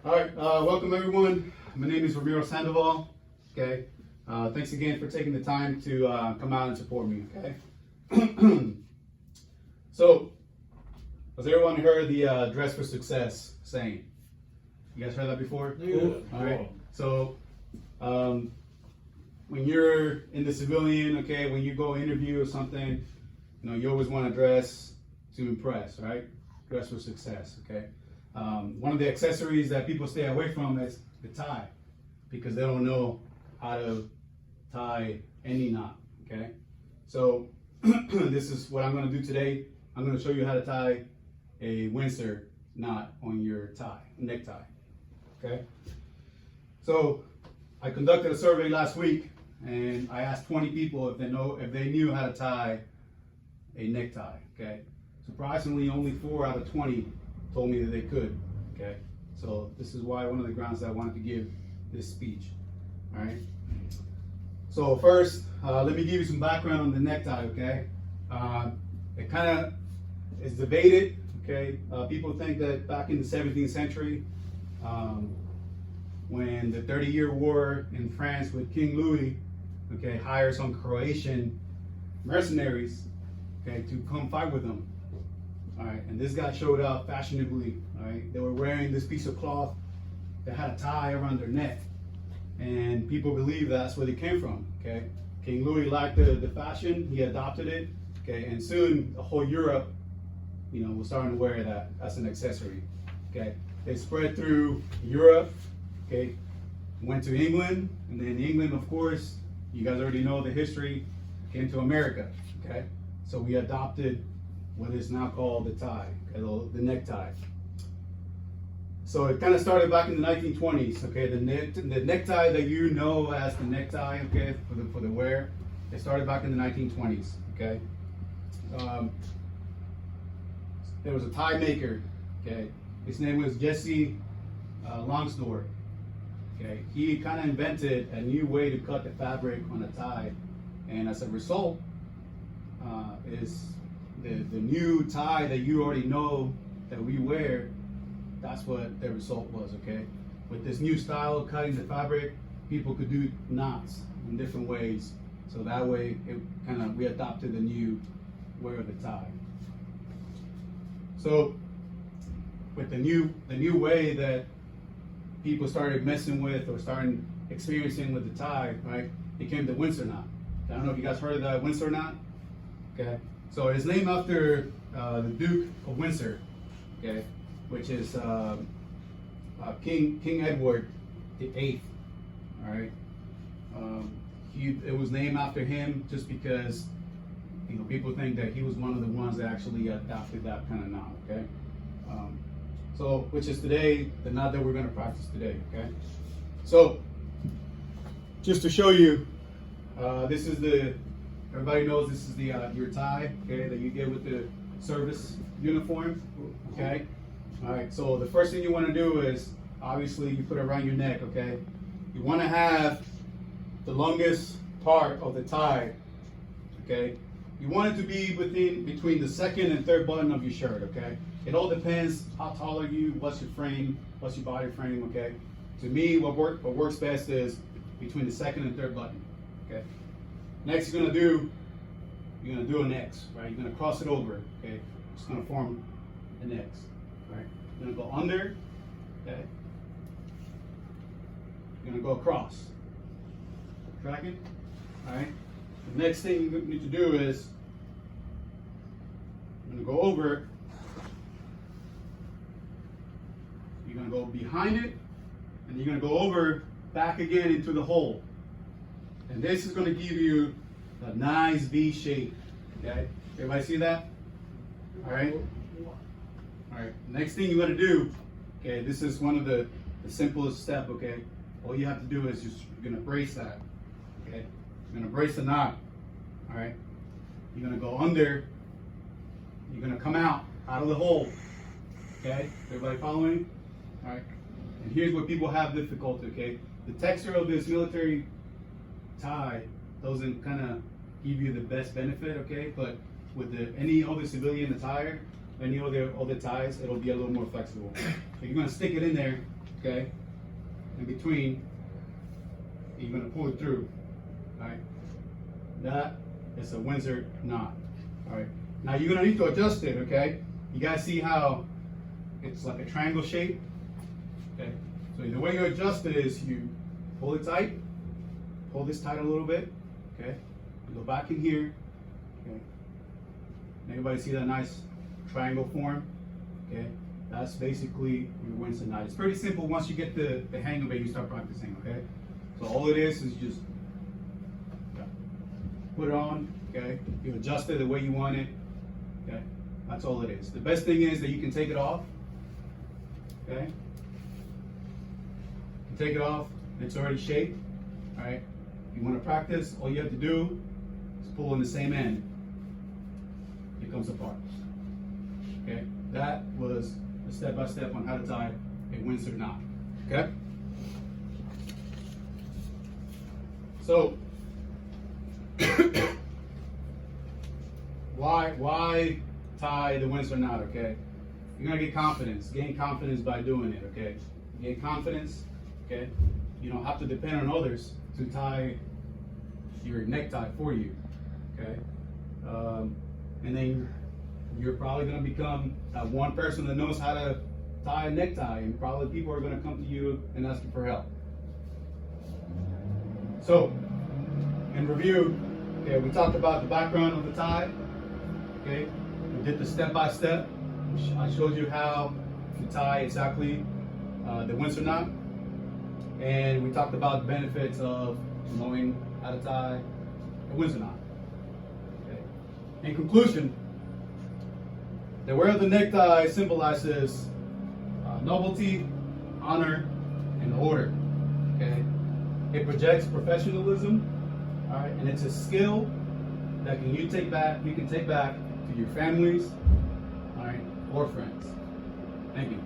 All right, welcome everyone. My name is Ramiro Sandoval. Okay, thanks again for taking the time to come out and support me. Okay, so has everyone heard the "dress for success" saying? You guys heard that before? Yeah. All right. So when you're in the civilian, okay, when you go interview or something, you always want to dress to impress, right? Dress for success. Okay. One of the accessories that people stay away from is the tie, because they don't know how to tie any knot. Okay, so this is what I'm going to do today. I'm going to show you how to tie a Windsor knot on your necktie. Okay, so I conducted a survey last week, and I asked 20 people if they knew how to tie a necktie. Okay, surprisingly, only 4 out of 20 told me that they could. Okay, so this is why one of the grounds that I wanted to give this speech. All right, so first let me give you some background on the necktie. Okay, it kind of is debated. Okay, people think that back in the 17th century, when the 30-year war in France with King Louis, okay, hired some Croatian mercenaries, okay, to come fight with them. All right, and this guy showed up fashionably. All right, they were wearing this piece of cloth that had a tie around their neck, and people believe that's where they came from. Okay, King Louis liked the fashion, he adopted it. Okay, and soon the whole Europe, was starting to wear that as an accessory. Okay, it spread through Europe. Okay, went to England, and then England, of course, you guys already know the history, came to America. Okay, so we adopted what is now called the tie, okay, the necktie. So it kind of started back in the 1920s. Okay, the necktie that you know as the necktie, okay, for the wear, it started back in the 1920s. Okay, there was a tie maker. Okay, his name was Jesse Longsdor. Okay, he kind of invented a new way to cut the fabric on a tie, and as a result, is the new tie that you already know that we wear. That's what the result was. Okay, with this new style of cutting the fabric, people could do knots in different ways. So that way, we adopted the new wear of the tie. So with the new way that people started messing with or started experiencing with the tie, right, became the Windsor knot. I don't know if you guys heard of the Windsor knot. Okay, so it's named after the Duke of Windsor, okay, which is King Edward VIII. All right, it was named after him just because people think that he was one of the ones that actually adopted that kind of knot. Okay, so which is today the knot that we're going to practice today. Okay, so just to show you, this is everybody knows this is your tie, okay, that you get with the service uniform. Okay, all right, so the first thing you want to do is obviously you put it around your neck. Okay, you want to have the longest part of the tie. Okay, you want it to be between the second and third button of your shirt. Okay, it all depends how tall are you, what's your frame, what's your body frame. Okay, to me, what works best is between the second and third button. Okay, next you're gonna do an X, right? You're gonna cross it over. Okay, it's gonna form an X. Right? You're gonna go under. Okay, you're gonna go across. Tracking. All right. The next thing you need to do is you're gonna go over. You're gonna go behind it, and you're gonna go over back again into the hole. And this is gonna give you a nice V shape. Okay, everybody see that? All right. All right. Next thing you're gonna do. Okay, this is one of the simplest step. Okay, all you have to do is you're gonna brace that. Okay, you're gonna brace the knot. All right. You're gonna go under. You're gonna come out of the hole. Okay, everybody following? All right. And here's where people have difficulty. Okay, the texture of this military tie doesn't kind of give you the best benefit. Okay, but with any other civilian attire, any other ties, it'll be a little more flexible. So you're gonna stick it in there. okay, in between, and you're gonna pull it through, all right? That is a Windsor knot, all right? Now you're gonna need to adjust it, okay? You guys see how it's like a triangle shape, okay? So the way you adjust it is you pull it tight, pull this tight a little bit, okay? You go back in here, okay? Everybody see that nice triangle form, okay? That's basically your Windsor knot. It's pretty simple once you get the hang of it, you start practicing, okay? So all it is just put it on, okay? You adjust it the way you want it, okay? That's all it is. The best thing is that you can take it off, okay? You take it off, it's already shaped, all right? If you want to practice, all you have to do is pull on the same end. It comes apart, okay? That was a step-by-step on how to tie a Windsor knot, okay? So, why tie the Windsor knot, okay? You're gonna get confidence, gain confidence by doing it, okay? Gain confidence, okay? You don't have to depend on others to tie your necktie for you, okay? And then you're probably gonna become that one person that knows how to tie a necktie, and probably people are gonna come to you and ask you for help. So, in review, okay, we talked about the background of the tie, okay? We did the step-by-step. I showed you how to tie exactly the Windsor knot. And we talked about the benefits of knowing how to tie a Windsor knot. Okay. In conclusion, the wear of the necktie symbolizes nobility, honor, and order. Okay. It projects professionalism, all right, and it's a skill that you can take back to your families, all right, or friends. Thank you.